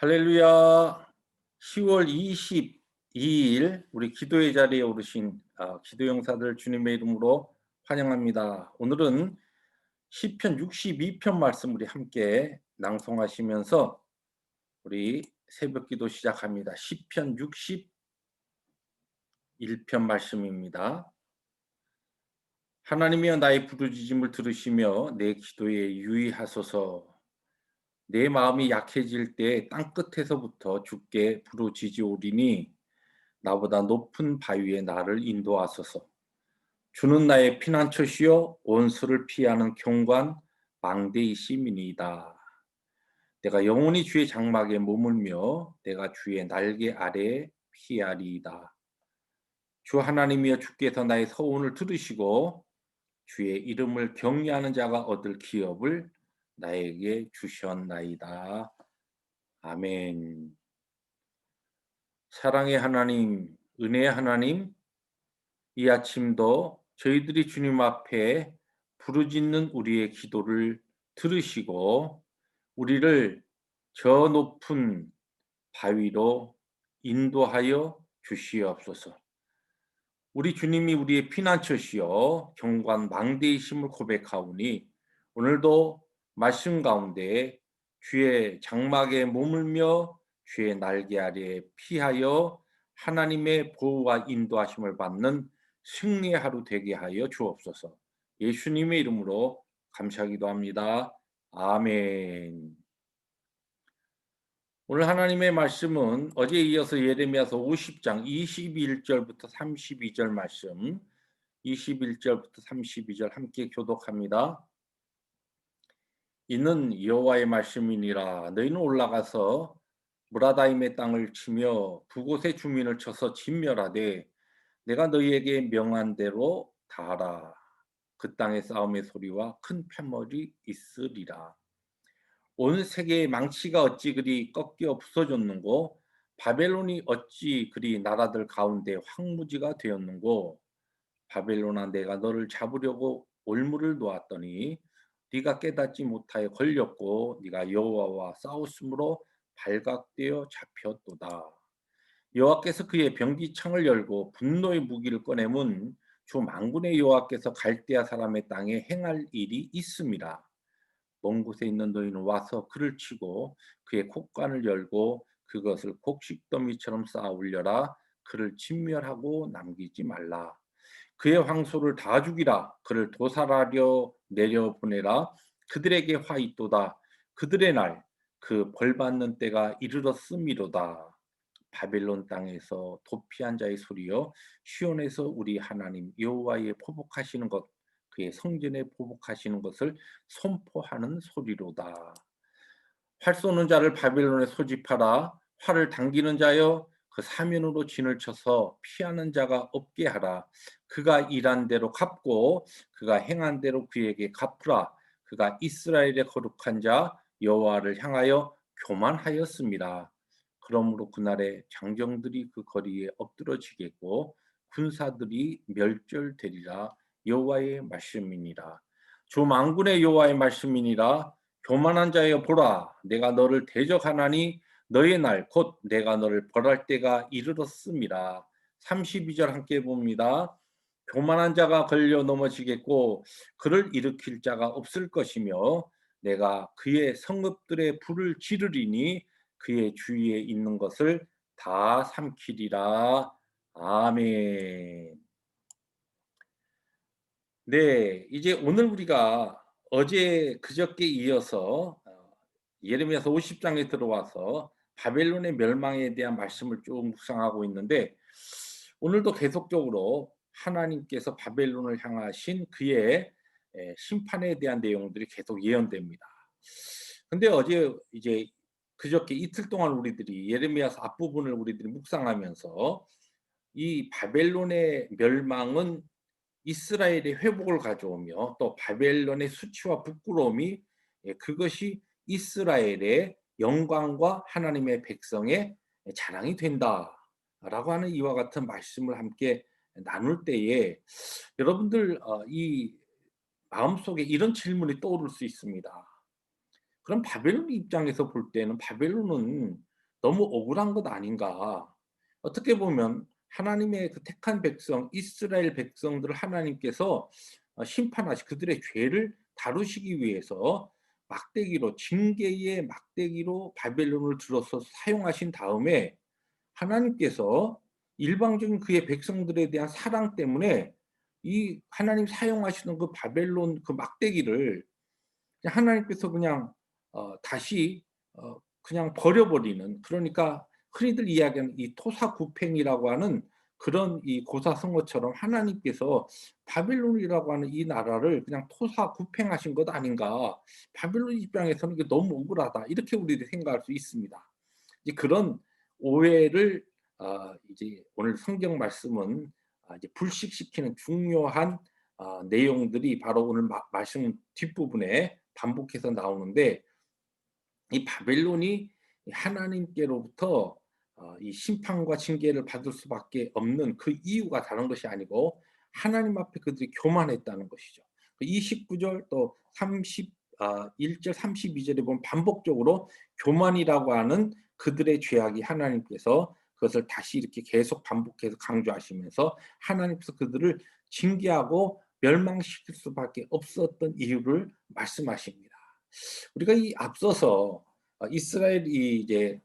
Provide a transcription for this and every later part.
할렐루야. 10월 22일 우리 기도의 자리에 오르신 기도 용사들 주님의 이름으로 환영합니다. 오늘은 시편 62편 말씀 우리 함께 낭송하시면서 우리 새벽 기도 시작합니다. 시편 61편 말씀입니다. 하나님이여 나의 부르짖음을 들으시며 내 기도에 유의하소서. 내 마음이 약해질 때 땅끝에서부터 주께 부르짖으오리니 나보다 높은 바위에 나를 인도하소서. 주는 나의 피난처시요 원수를 피하는 경관 망대이심이니이다. 내가 영원히 주의 장막에 머물며 내가 주의 날개 아래에 피하리이다. 주 하나님이여 주께서 나의 서원을 들으시고 주의 이름을 경외하는 자가 얻을 기업을 나에게 주셨나이다. 아멘. 사랑의 하나님, 은혜의 하나님, 이 아침도 저희들이 주님 앞에 부르짖는 우리의 기도를 들으시고 우리를 저 높은 바위로 인도하여 주시옵소서. 우리 주님이 우리의 피난처시여 경관 망대이심을 고백하오니 오늘도 말씀 가운데 주의 장막에 머물며 주의 날개 아래에 피하여 하나님의 보호와 인도하심을 받는 승리의 하루 되게 하여 주옵소서. 예수님의 이름으로 감사하기도 합니다. 아멘. 오늘 하나님의 말씀은 어제에 이어서 예레미야서 50장 21절부터 32절 말씀, 21절부터 32절 함께 교독합니다. 이는 여호와의 말씀이니라. 너희는 올라가서 무라다임의 땅을 치며 그곳의 주민을 쳐서 진멸하되 내가 너희에게 명한 대로 다하라. 그 땅의 싸움의 소리와 큰 패물이 있으리라. 온 세계의 망치가 어찌 그리 꺾여 부서졌는고 바벨론이 어찌 그리 나라들 가운데 황무지가 되었는고 바벨론아 내가 너를 잡으려고 올무를 놓았더니 네가 깨닫지 못하여 걸렸고 네가 여호와와 싸웠으므로 발각되어 잡혔도다. 여호와께서 그의 병기창을 열고 분노의 무기를 꺼내문 주 만군의 여호와께서 갈대아 사람의 땅에 행할 일이 있음이라. 먼 곳에 있는 너희는 와서 그를 치고 그의 콧관을 열고 그것을 곡식더미처럼 쌓아 올려라. 그를 진멸하고 남기지 말라. 그의 황소를 다 죽이라. 그를 도살하려 내려보내라. 그들에게 화 있도다. 그들의 날 그 벌받는 때가 이르렀음이로다. 바벨론 땅에서 도피한 자의 소리여 시온에서 우리 하나님 여호와의 포복하시는 것 그의 성전에 보복하시는 것을 선포하는 소리로다. 활 쏘는 자를 바벨론에 소집하라. 활을 당기는 자여 그 사면으로 진을 쳐서 피하는 자가 없게 하라. 그가 일한 대로 갚고 그가 행한 대로 그에게 갚으라. 그가 이스라엘의 거룩한 자 여호와를 향하여 교만하였습니다. 그러므로 그날에 장정들이 그 거리에 엎드러지겠고 군사들이 멸절되리라. 여호와의 말씀이니라. 주 만군의 여호와의 말씀이니라. 교만한 자여 보라 내가 너를 대적하나니 너의 날 곧 내가 너를 벌할 때가 이르렀음이라. 32절 함께 봅니다. 교만한 자가 걸려 넘어지겠고 그를 일으킬 자가 없을 것이며 내가 그의 성읍들의 불을 지르리니 그의 주위에 있는 것을 다 삼키리라. 아멘. 네, 이제 오늘 우리가 어제 그저께 이어서 예레미야서 50장에 들어와서 바벨론의 멸망에 대한 말씀을 쭉 묵상하고 있는데 오늘도 계속적으로 하나님께서 바벨론을 향하신 그의 심판에 대한 내용들이 계속 예언됩니다. 근데 어제 이제 그저께 이틀 동안 우리들이 예레미야서 앞부분을 우리들이 묵상하면서 이 바벨론의 멸망은 이스라엘의 회복을 가져오며 또 바벨론의 수치와 부끄러움이 그것이 이스라엘의 영광과 하나님의 백성의 자랑이 된다라고 하는 이와 같은 말씀을 함께 나눌 때에 여러분들 이 마음속에 이런 질문이 떠오를 수 있습니다. 그럼 바벨론 입장에서 볼 때는 바벨론은 너무 억울한 것 아닌가. 어떻게 보면 하나님의 그 택한 백성 이스라엘 백성들을 하나님께서 심판하시 그들의 죄를 다루시기 위해서 막대기로 징계의 막대기로 바벨론을 들어서 사용하신 다음에 하나님께서 일방적인 그의 백성들에 대한 사랑 때문에 이 하나님 사용하시는 그 바벨론 그 막대기를 그냥 하나님께서 그냥 다시 그냥 버려 버리는, 그러니까 흔히들 이야기하는 이 토사구팽이라고 하는 그런 이 고사성어처럼 하나님께서 바벨론이라고 하는 이 나라를 그냥 토사구팽하신 것 아닌가. 바벨론 입장에서는 이게 너무 억울하다. 이렇게 우리들이 생각할 수 있습니다. 이제 그런 오해를 이제 오늘 성경 말씀은 이제 불식시키는 중요한 내용들이 바로 오늘 말씀 뒷부분에 반복해서 나오는데, 이 바벨론이 하나님께로부터 이 심판과 징계를 받을 수밖에 없는 그 이유가 다른 것이 아니고 하나님 앞에 그들이 교만했다는 것이죠. 29절 또 1절 32절에 보면 반복적으로 교만이라고 하는 그들의 죄악이 하나님께서 그것을 다시 이렇게 계속 반복해서 강조하시면서 하나님께서 그들을 징계하고 멸망시킬 수밖에 없었던 이유를 말씀하십니다. 우리가 이 앞서서 이스라엘이 이제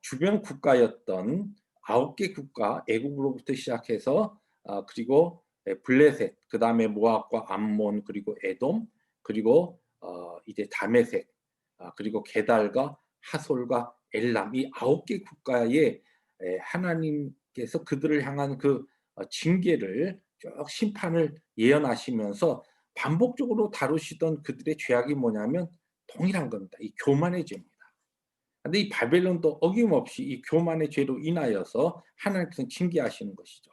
주변 국가였던 9개 국가 애국으로부터 시작해서 그리고 블레셋, 그다음에 모압과 암몬, 그리고 에돔, 그리고 이제 다메섹, 그리고 게달과 하솔과 엘람, 이 9개 국가의 하나님께서 그들을 향한 그 징계를 쭉 심판을 예언하시면서 반복적으로 다루시던 그들의 죄악이 뭐냐면 동일한 겁니다. 이 교만의 죄입니다. 근데 이 바벨론도 어김없이 이 교만의 죄로 인하여서 하나님께서 징계하시는 것이죠.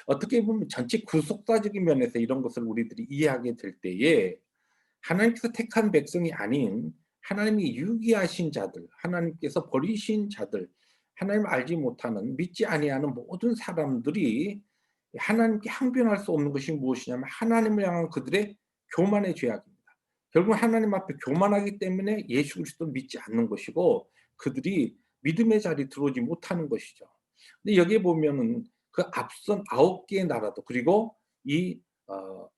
어떻게 보면 전체 구속사적인 면에서 이런 것을 우리들이 이해하게 될 때에 하나님께서 택한 백성이 아닌 하나님이 유기하신 자들, 하나님께서 버리신 자들, 하나님을 알지 못하는 믿지 아니하는 모든 사람들이 하나님께 항변할 수 없는 것이 무엇이냐면 하나님을 향한 그들의 교만의 죄악입니다. 결국 하나님 앞에 교만하기 때문에 예수 그리스도를 믿지 않는 것이고 그들이 믿음의 자리에 들어오지 못하는 것이죠. 근데 여기에 보면은 그 앞선 9개의 나라도 그리고 이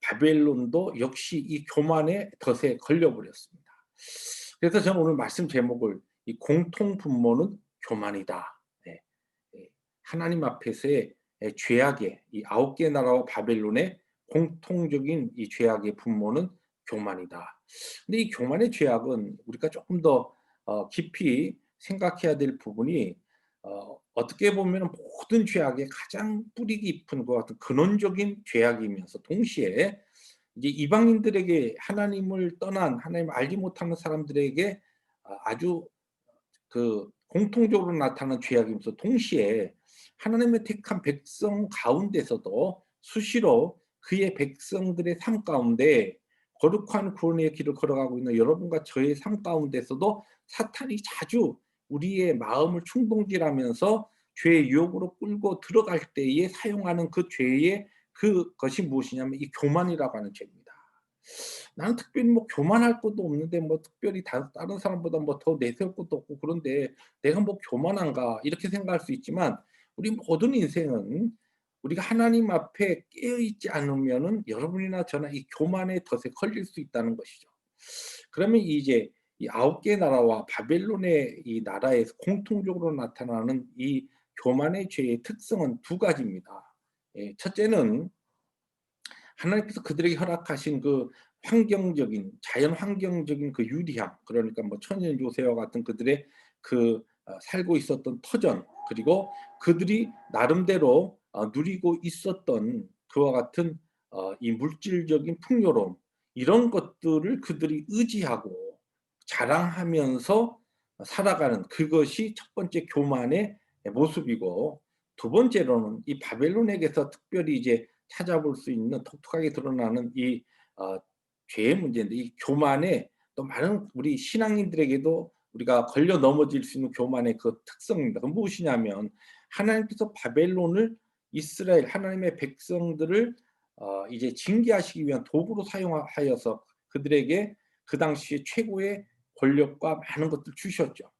바벨론도 역시 이 교만의 덫에 걸려 버렸습니다. 그래서 저는 오늘 말씀 제목을 이 공통 분모는 교만이다. 네. 예. 하나님 앞에서의 죄악의 이 9개 나라와 바벨론의 공통적인 이 죄악의 분모는 교만이다. 근데 이 교만의 죄악은 우리가 조금 더 깊이 생각해야 될 부분이 어떻게 보면 모든 죄악의 가장 뿌리 깊은 것 같은 근원적인 죄악이면서 동시에 이제 이방인들에게 하나님을 떠난 하나님을 알지 못하는 사람들에게 아주 그 공통적으로 나타나는 죄악이면서 동시에 하나님의 택한 백성 가운데서도 수시로 그의 백성들의 삶 가운데 거룩한 구원의 길을 걸어가고 있는 여러분과 저의 삶 가운데서도 사탄이 자주 우리의 마음을 충동질하면서 죄의 유혹으로 끌고 들어갈 때에 사용하는 그 죄의 그것이 무엇이냐면 이 교만이라고 하는 죄입니다. 나는 특별히 뭐 교만할 것도 없는데 뭐 특별히 다른 사람보다 뭐 더 내세울 것도 없고 그런데 '내가 뭐 교만한가?' 이렇게 생각할 수 있지만 우리 모든 인생은 우리가 하나님 앞에 깨어 있지 않으면은 여러분이나 저나 이 교만의 덫에 걸릴 수 있다는 것이죠. 그러면 이제 이 9개 나라와 바벨론의 이 나라에서 공통적으로 나타나는 이 교만의 죄의 특성은 두 가지입니다. 첫째는 하나님께서 그들에게 허락하신 그 환경적인 자연 환경적인 그 유리함, 그러니까 뭐 천연 요새와 같은 그들의 그 살고 있었던 터전, 그리고 그들이 나름대로 누리고 있었던 그와 같은 이 물질적인 풍요로움, 이런 것들을 그들이 의지하고 자랑하면서 살아가는 그것이 첫 번째 교만의 모습이고, 두 번째로는 이 바벨론에게서 특별히 이제 찾아볼 수 있는 독특하게 드러나는 이 어 죄의 문제인데, 이 교만의 또 많은 우리 신앙인들에게도 우리가 걸려 넘어질 수 있는 교만의 그 특성입니다. 그건 무엇이냐면 하나님께서 바벨론을 이스라엘 하나님의 백성들을 이제 징계하시기 위한 도구로 사용하여서 그들에게 그 당시에 최고의 권력과 많은 것들을 주셨죠.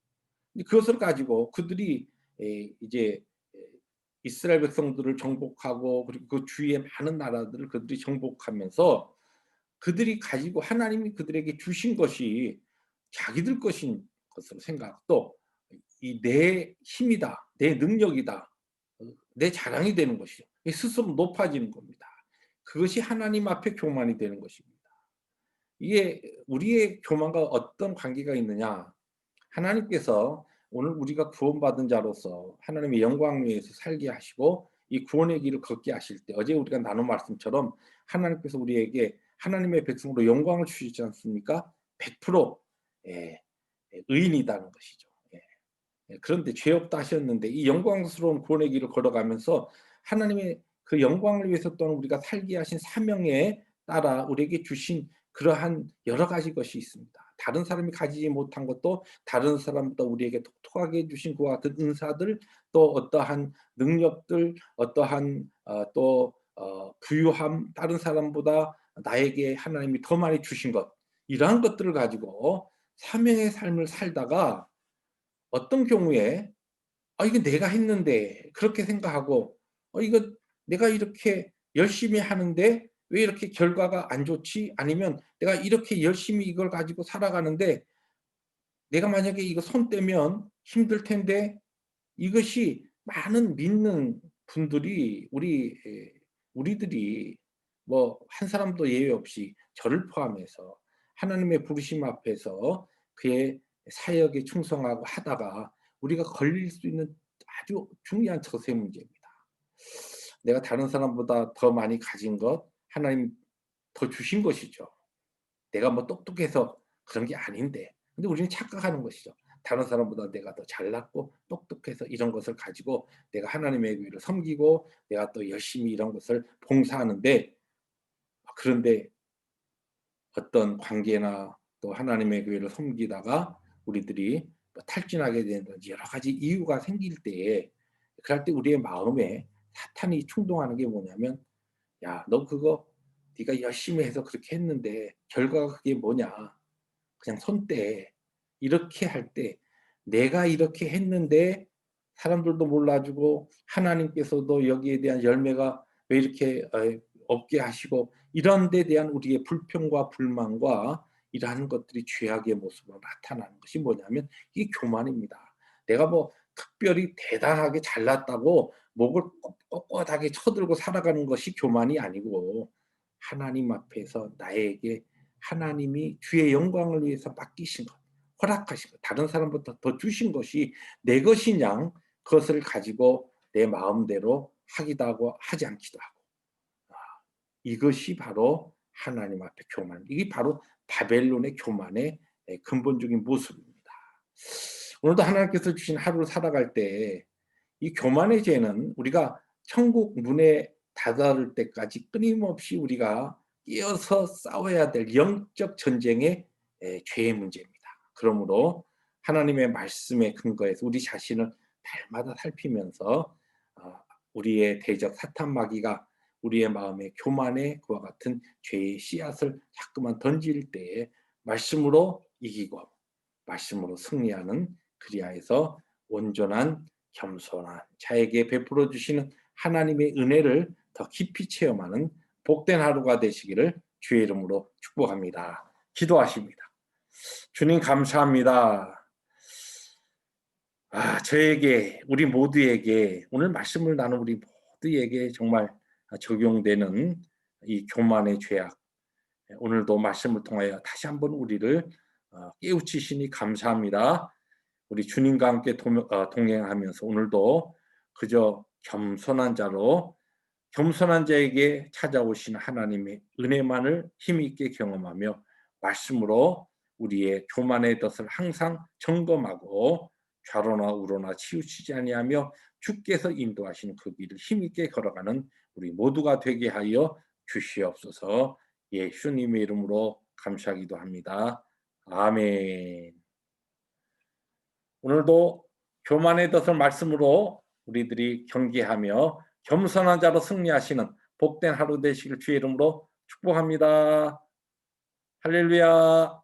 그것을 가지고 그들이 이제 이스라엘 백성들을 정복하고 그리고 그 주위의 많은 나라들을 그들이 정복하면서 그들이 가지고 하나님이 그들에게 주신 것이 자기들 것인 것으로 생각, 또 이 '내 힘이다. 내 능력이다. 내 자랑이 되는 것이죠.' 스스로 높아지는 겁니다. 그것이 하나님 앞에 교만이 되는 것입니다. 이게 우리의 교만과 어떤 관계가 있느냐? 하나님께서 오늘 우리가 구원받은 자로서 하나님의 영광 위에서 살게 하시고 이 구원의 길을 걷게 하실 때, 어제 우리가 나눈 말씀처럼 하나님께서 우리에게 하나님의 백성으로 영광을 주시지 않습니까? 100% 예, 의인이라는 것이죠. 예. 그런데 죄 없다 하셨는데 이 영광스러운 구원의 길을 걸어가면서 하나님의 그 영광을 위해서 또한 우리가 살게 하신 사명에 따라 우리에게 주신 그러한 여러 가지 것이 있습니다. 다른 사람이 가지지 못한 것도 다른 사람보다 우리에게 독특하게 주신 그와 같은 은사들, 또 어떠한 능력들, 어떠한 또 부유함, 다른 사람보다 나에게 하나님이 더 많이 주신 것, 이러한 것들을 가지고 사명의 삶을 살다가 어떤 경우에 '아 이거 내가 했는데.' 그렇게 생각하고 '이거 내가 이렇게 열심히 하는데 왜 이렇게 결과가 안 좋지?' 아니면 '내가 이렇게 열심히 이걸 가지고 살아가는데 내가 만약에 이거 손 떼면 힘들 텐데.' 이것이 많은 믿는 분들이 우리들이 뭐 한 사람도 예외 없이 저를 포함해서 하나님의 부르심 앞에서 그의 사역에 충성하고 하다가 우리가 걸릴 수 있는 아주 중요한 처세 문제입니다. 내가 다른 사람보다 더 많이 가진 것, 하나님 더 주신 것이죠. 내가 뭐 똑똑해서 그런 게 아닌데. 근데 우리는 착각하는 것이죠. 다른 사람보다 내가 더 잘났고 똑똑해서 이런 것을 가지고 내가 하나님의 교회를 섬기고 내가 또 열심히 이런 것을 봉사하는데, 그런데 어떤 관계나 또 하나님의 교회를 섬기다가 우리들이 뭐 탈진하게 된다든지 여러 가지 이유가 생길 때에, 그럴 때 우리의 마음에 사탄이 충동하는 게 뭐냐면 "야 너 그거 네가 열심히 해서 그렇게 했는데 결과가 그게 뭐냐. 그냥 손 떼." 이렇게 할 때 내가 이렇게 했는데 사람들도 몰라 주고 하나님께서도 여기에 대한 열매가 왜 이렇게 없게 하시고, 이런 데 대한 우리의 불평과 불만과 이러한 것들이 죄악의 모습으로 나타나는 것이 뭐냐면 이게 교만입니다. 내가 뭐 특별히 대단하게 잘났다고 목을 꼿꼿하게 쳐들고 살아가는 것이 교만이 아니고, 하나님 앞에서 나에게 하나님이 주의 영광을 위해서 맡기신 것, 허락하신 것, 다른 사람보다 더 주신 것이 내 것인 양 그것을 가지고 내 마음대로 하기도 하고 하지 않기도 하고, 아 이것이 바로 하나님 앞에 교만, 이게 바로 바벨론의 교만의 근본적인 모습입니다. 오늘도 하나님께서 주신 하루를 살아갈 때 이 교만의 죄는 우리가 천국 문에 다다를 때까지 끊임없이 우리가 깨어서 싸워야 될 영적 전쟁의 죄의 문제입니다. 그러므로 하나님의 말씀에 근거해서 우리 자신을 날마다 살피면서 우리의 대적 사탄 마귀가 우리의 마음에 교만의 그와 같은 죄의 씨앗을 자꾸만 던질 때에 말씀으로 이기고 말씀으로 승리하는, 그리하여서 온전한 겸손한 자에게 베풀어 주시는 하나님의 은혜를 더 깊이 체험하는 복된 하루가 되시기를 주의 이름으로 축복합니다. 기도하십니다. 주님 감사합니다. 저에게, 우리 모두에게, 오늘 말씀을 나눈 우리 모두에게 정말 적용되는 이 교만의 죄악, 오늘도 말씀을 통하여 다시 한번 우리를 깨우치시니 감사합니다. 우리 주님과 함께 동행하면서 오늘도 그저 겸손한 자로, 겸손한 자에게 찾아오신 하나님의 은혜만을 힘있게 경험하며 말씀으로 우리의 교만의 덫을 항상 점검하고 좌로나 우로나 치우치지 아니하며 주께서 인도하신 그 길을 힘있게 걸어가는 우리 모두가 되게 하여 주시옵소서. 예수님의 이름으로 감사하기도 합니다. 아멘. 오늘도 교만의 덫을 말씀으로 우리들이 경계하며 겸손한 자로 승리하시는 복된 하루 되시길 주의 이름으로 축복합니다. 할렐루야.